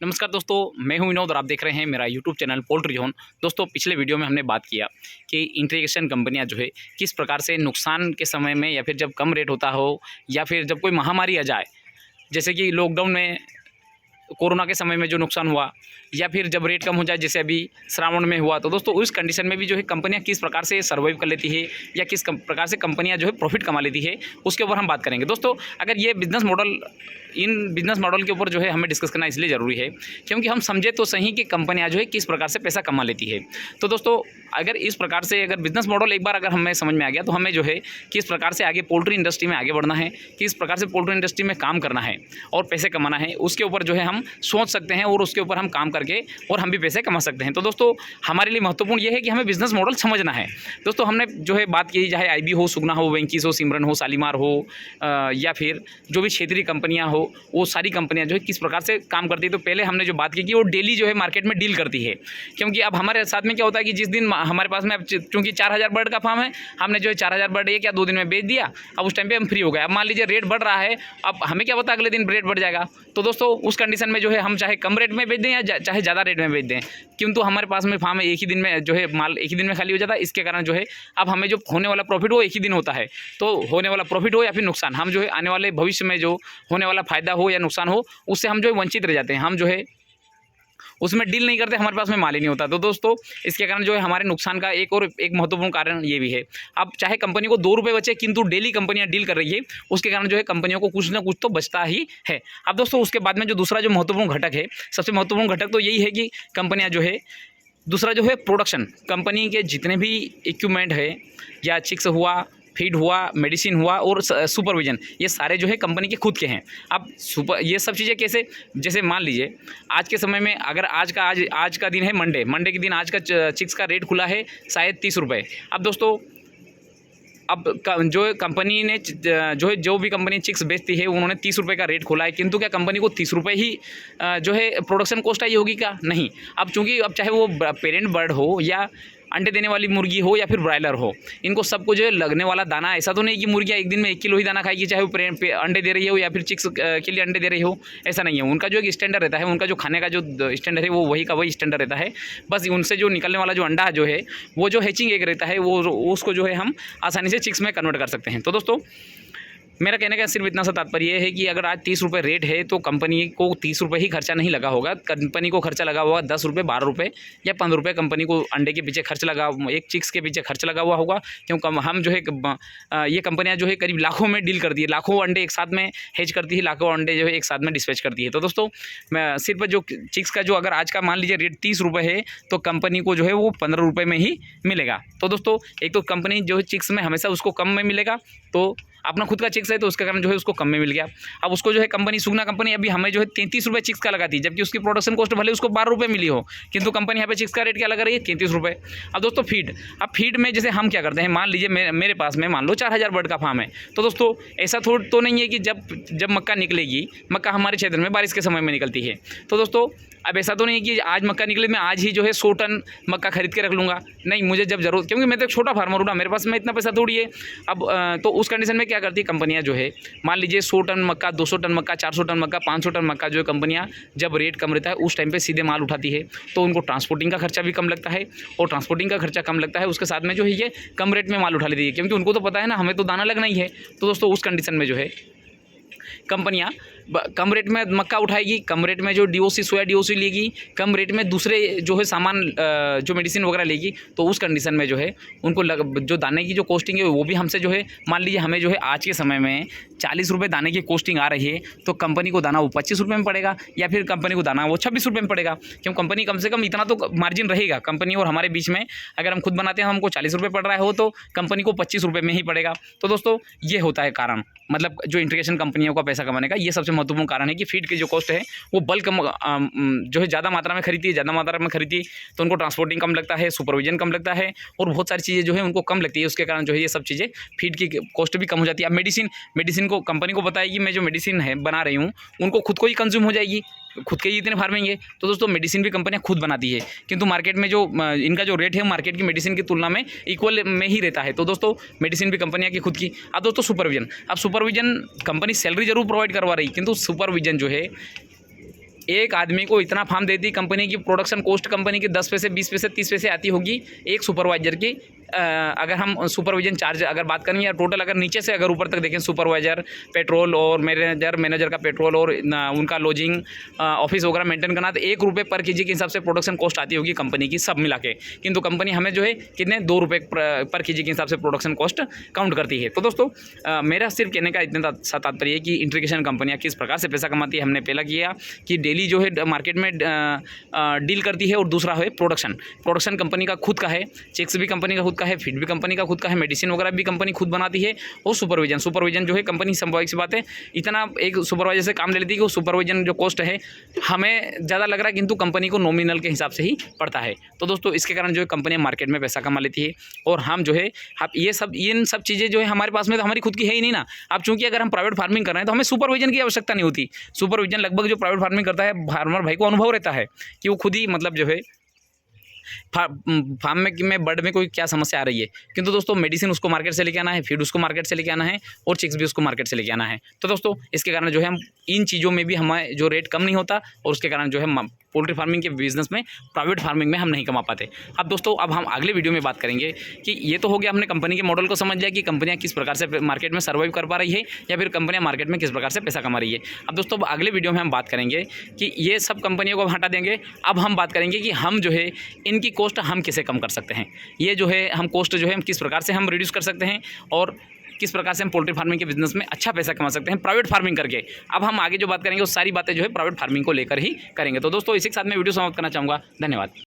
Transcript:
नमस्कार दोस्तों, मैं हूं विनोद और आप देख रहे हैं मेरा यूट्यूब चैनल पोल्ट्री जोन। दोस्तों, पिछले वीडियो में हमने बात किया कि इंटीग्रेशन कंपनियां जो है किस प्रकार से नुकसान के समय में या फिर जब कम रेट होता हो या फिर जब कोई महामारी आ जाए, जैसे कि लॉकडाउन में, कोरोना के समय में जो नुकसान हुआ, या फिर जब रेट कम हो जाए जैसे अभी श्रावण में हुआ, तो दोस्तों उस कंडीशन में भी जो है कंपनियां किस प्रकार से सर्वाइव कर लेती है या किस प्रकार से कंपनियां जो है प्रॉफिट कमा लेती है, उसके ऊपर हम बात करेंगे। दोस्तों, अगर ये बिजनेस मॉडल के ऊपर जो है हमें डिस्कस करना इसलिए ज़रूरी है क्योंकि हम समझे तो सही कि कंपनियां जो है किस प्रकार से पैसा कमा लेती है। तो दोस्तों, अगर इस प्रकार से अगर बिजनेस मॉडल एक बार अगर हमें समझ में आ गया तो हमें जो है किस प्रकार से आगे पोल्ट्री इंडस्ट्री में आगे बढ़ना है, किस प्रकार से पोल्ट्री इंडस्ट्री में काम करना है और पैसे कमाना है, उसके ऊपर जो है हम सोच सकते हैं और उसके ऊपर हम काम करके और हम भी पैसे कमा सकते हैं। तो दोस्तों, हमारे लिए महत्वपूर्ण ये है कि हमें बिजनेस मॉडल समझना है। दोस्तों, हमने जो है बात की, चाहे आईबी हो, सुगना हो, वेंकीस हो, सिमरन हो, शालीमार हो, या फिर जो भी क्षेत्रीय कंपनियां हो, वो सारी कंपनियां जो है किस प्रकार से काम करती है। तो पहले हमने जो बात की कि वो डेली जो है मार्केट में डील करती है, क्योंकि अब हमारे साथ में क्या होता है कि जिस दिन हमारे पास में, अब चूँकि 4000 बर्ड का फार्म है, हमने जो है 4000 बर्ड एक या 2 दिन में बेच दिया। अब उस टाइम पे हम फ्री हो गए। अब मान लीजिए रेट बढ़ रहा है, अब हमें क्या पता अगले दिन रेट बढ़ जाएगा। तो दोस्तों, उस कंडीशन में जो है हम चाहे कम रेट में बेच दें या चाहे ज़्यादा रेट में बेच दें, किंतु हमारे पास में फार्म एक ही दिन में जो है माल एक ही दिन में खाली हो जाता है। इसके कारण जो है अब हमें जो होने वाला प्रॉफिट वो एक ही दिन होता है। तो होने वाला प्रॉफिट हो या फिर नुकसान, हम जो है आने वाले भविष्य में जो होने वाला फ़ायदा हो या नुकसान हो, उससे हम जो है वंचित रह जाते हैं। हम जो है उसमें डील नहीं करते, हमारे पास में माल ही नहीं होता। तो दोस्तों, इसके कारण जो है हमारे नुकसान का एक महत्वपूर्ण कारण ये भी है। अब चाहे कंपनी को 2 रुपये बचे, किंतु डेली कंपनियां डील कर रही है, उसके कारण जो है कंपनियों को कुछ ना कुछ तो बचता ही है। अब दोस्तों, उसके बाद में जो दूसरा जो महत्वपूर्ण घटक है, सबसे महत्वपूर्ण घटक तो यही है कि कंपनियां जो है, दूसरा जो है प्रोडक्शन, कंपनी के जितने भी इक्विपमेंट है, या चिक्स हुआ, फीड हुआ, मेडिसिन हुआ और सुपरविजन, ये सारे जो है कंपनी के खुद के हैं। अब ये सब चीज़ें कैसे, जैसे मान लीजिए आज के समय में, अगर आज का दिन है मंडे के दिन आज का चिक्स का रेट खुला है शायद 30 रुपये। अब दोस्तों, अब जो कंपनी ने जो भी कंपनी चिक्स बेचती है, उन्होंने 30 रुपये का रेट खोला है, किंतु क्या कंपनी को 30 रुपये ही जो है प्रोडक्शन कॉस्ट आई होगी क्या? नहीं। अब चूँकि अब चाहे वो पेरेंट बर्ड हो या अंडे देने वाली मुर्गी हो या फिर ब्रायलर हो, इनको सबको जो है लगने वाला दाना, ऐसा तो नहीं कि मुर्गियाँ एक दिन में 1 किलो ही दाना खाएगी, चाहे वो अंडे दे रही हो या फिर चिक्स के लिए अंडे दे रही हो, ऐसा नहीं है। उनका जो एक स्टैंडर्ड रहता है, उनका जो खाने का जो स्टैंडर्ड है, वो वही का वही स्टैंडर्ड रहता है। बस उनसे जो निकलने वाला जो अंडा जो है, वो जो हैचिंग एग रहता है, वो उसको जो है हम आसानी से चिक्स में कन्वर्ट कर सकते हैं। तो दोस्तों, मेरा कहने का सिर्फ इतना सा तात्पर्य है कि अगर आज 30 रुपये रेट है तो कंपनी को 30 रुपये ही खर्चा नहीं लगा होगा, कंपनी को खर्चा लगा होगा 10 रुपये, 12 रुपये या 15 रुपये। कंपनी को अंडे के पीछे खर्च लगा, एक चिक्स के पीछे खर्च लगा हुआ होगा, क्योंकि हम जो है ये कंपनियां जो है करीब लाखों में डील करती है, लाखों अंडे एक साथ में हेज करती है, लाखों अंडे जो है एक साथ में डिस्पैच करती है। तो दोस्तों, मैं सिर्फ जो चिक्स का जो अगर आज का मान लीजिए रेट 30 रुपये है, तो कंपनी को जो है वो 15 रुपये में ही मिलेगा। तो दोस्तों, एक तो कंपनी जो है चिक्स में हमेशा उसको कम में मिलेगा, तो अपना खुद का चिक्स है तो उसके कारण जो है उसको कम में मिल गया। अब उसको जो है कंपनी, सुगना कंपनी अभी हमें जो है 33 रुपये चिक्स का लगाती है, जबकि उसकी प्रोडक्शन कॉस्ट भले उसको 12 रुपये मिली हो, किंतु कंपनी यहाँ पे चिक्स का रेट क्या लगा रही है? 33 रुपये। अब दोस्तों, अब फीड में जैसे हम क्या करते हैं, मान लीजिए मेरे पास में मान लो 4000 बर्ड का फार्म है। तो दोस्तों, ऐसा तो नहीं है कि जब मक्का निकलेगी, मक्का हमारे क्षेत्र में बारिश के समय में निकलती है। तो दोस्तों, अब ऐसा तो नहीं है कि आज मक्का निकले मैं आज ही जो है 100 टन मक्का खरीद के रख लूँगा। नहीं, मुझे जब जरूरत, क्योंकि मैं तो एक छोटा फार्मर हूँ ना, मेरे पास में इतना पैसा थोड़ी है। अब तो उस कंडीशन में क्या करती है कंपनियां जो है, मान लीजिए 100 टन मक्का, 200 टन मक्का, 400 टन मक्का, 500 टन मक्का जो है कंपनियां जब रेट कम रहता है उस टाइम पे सीधे माल उठाती है, तो उनको ट्रांसपोर्टिंग का खर्चा भी कम लगता है, और ट्रांसपोर्टिंग का खर्चा कम लगता है, उसके साथ में जो है ये कम रेट में माल उठा लेती है, क्योंकि उनको तो पता है ना हमें तो दाना लगना ही है। तो दोस्तों, उस कंडीशन में जो है कंपनियां कम रेट में मक्का उठाएगी, कम रेट में जो डीओसी, सोया डीओसी लेगी, कम रेट में दूसरे जो है सामान, जो मेडिसिन वगैरह लेगी। तो उस कंडीशन में जो है उनको जो दाने की जो कॉस्टिंग है वो भी हमसे जो है, मान लीजिए हमें जो है आज के समय में 40 रुपये दाने की कॉस्टिंग आ रही है, तो कंपनी को दाना वो 25 रुपये में पड़ेगा, या फिर कंपनी को दाना वो 26 रुपये में पड़ेगा, क्यों कंपनी कम से कम इतना तो मार्जिन रहेगा कंपनी और हमारे बीच में। अगर हम खुद बनाते हैं, हमको 40 रुपये पड़ रहा हो, तो कंपनी को 25 रुपये में ही पड़ेगा। तो दोस्तों, ये होता है कारण, मतलब जो इंटीग्रेशन कंपनियों का पैसा कमाने का ये सबसे महत्वपूर्ण कारण है कि फीड की जो कॉस्ट है वो बल्क जो है ज़्यादा मात्रा में खरीदती, तो उनको ट्रांसपोर्टिंग कम लगता है, सुपरविजन कम लगता है, और बहुत सारी चीज़ें जो है उनको कम लगती है। उसके कारण जो है ये सब चीज़ें, फीड की कॉस्ट भी कम हो जाती है। अब मेडिसिन को कंपनी को पता है कि मैं जो मेडिसिन है बना रही हूँ, उनको खुद को ही कंज्यूम हो जाएगी, खुद के ही इतने फार्मिंग है। तो दोस्तों, मेडिसिन भी कंपनियां खुद बनाती है, किंतु मार्केट में जो इनका जो रेट है मार्केट की मेडिसिन की तुलना में इक्वल में ही रहता है। तो दोस्तों, मेडिसिन भी कंपनियां की खुद की। अब दोस्तों, सुपरविजन कंपनी सैलरी जरूर प्रोवाइड करवा रही, किंतु सुपरविजन जो है एक आदमी को इतना फार्म देती कंपनी की, प्रोडक्शन कॉस्ट कंपनी की 10 पैसे 20 पैसे 30 पैसे आती होगी एक सुपरवाइजर की। अगर हम सुपरविजन चार्ज अगर बात करें या टोटल अगर नीचे से अगर ऊपर तक देखें, सुपरवाइजर, पेट्रोल और मैनेजर का पेट्रोल और उनका लॉजिंग, ऑफिस वगैरह मेंटेन करना, तो ₹1 पर केजी के हिसाब से प्रोडक्शन कॉस्ट आती होगी कंपनी की सब मिला के। किंतु कंपनी हमें जो है कितने ₹2 पर केजी के हिसाब से प्रोडक्शन कॉस्ट काउंट करती है। तो दोस्तों मेरा सिर्फ कहने का इतना सा तात्पर्य है कि इंटीग्रेशन कंपनियाँ किस प्रकार से पैसा कमाती है। हमने पहला किया कि डेली जो है मार्केट में डील करती है, और दूसरा है प्रोडक्शन कंपनी का खुद का है, चेक्स भी कंपनी का खुद का है, फीड भी कंपनी का खुद का है, मेडिसिन वगैरह भी कंपनी खुद बनाती है, और सुपरविजन जो है कंपनी संभावित सी बात है इतना एक सुपरवाइजर से काम ले लेती है कि सुपरविजन जो कॉस्ट है हमें ज़्यादा लग रहा है, किंतु कंपनी को नॉमिनल के हिसाब से ही पड़ता है। तो दोस्तों इसके कारण जो है कंपनियां मार्केट में पैसा कमा लेती है, और हम जो है इन सब चीज़ें जो है हमारे पास में तो हमारी खुद की है ही नहीं ना। अब चूंकि अगर हम प्राइवेट फार्मिंग कर रहे हैं तो हमें सुपरविजन की आवश्यकता नहीं होती। सुपरविजन लगभग जो प्राइवेट फार्मिंग करता है फार्मर भाई को अनुभव रहता है कि वो खुद ही मतलब जो है फार्म में बर्ड में कोई क्या समस्या आ रही है। किंतु दोस्तों मेडिसिन उसको मार्केट से लेके आना है, फीड उसको मार्केट से लेके आना है, और चिक्स भी उसको मार्केट से लेके आना है। तो दोस्तों इसके कारण जो है हम इन चीज़ों में भी हमें जो रेट कम नहीं होता, और उसके कारण जो है पोल्ट्री फार्मिंग के बिजनेस में, प्राइवेट फार्मिंग में हम नहीं कमा पाते। अब दोस्तों अब हम अगले वीडियो में बात करेंगे कि ये तो हो गया, हमने कंपनी के मॉडल को समझ लिया कि कंपनियां किस प्रकार से मार्केट में सर्वाइव कर पा रही है, या फिर कंपनियां मार्केट में किस प्रकार से पैसा कमा रही है। अब दोस्तों अगले वीडियो में हम बात करेंगे कि ये सब कंपनियों को हटा देंगे। अब हम बात करेंगे कि हम जो है इनकी कॉस्ट हम कैसे कम कर सकते हैं, ये जो है हम कॉस्ट जो है किस प्रकार से हम रिड्यूस कर सकते हैं, और किस प्रकार से हम पोल्ट्री फार्मिंग के बिजनेस में अच्छा पैसा कमा सकते हैं प्राइवेट फार्मिंग करके। अब हम आगे जो बात करेंगे वो सारी बातें जो है प्राइवेट फार्मिंग को लेकर ही करेंगे। तो दोस्तों इसी के साथ मैं वीडियो समाप्त करना चाहूँगा। धन्यवाद।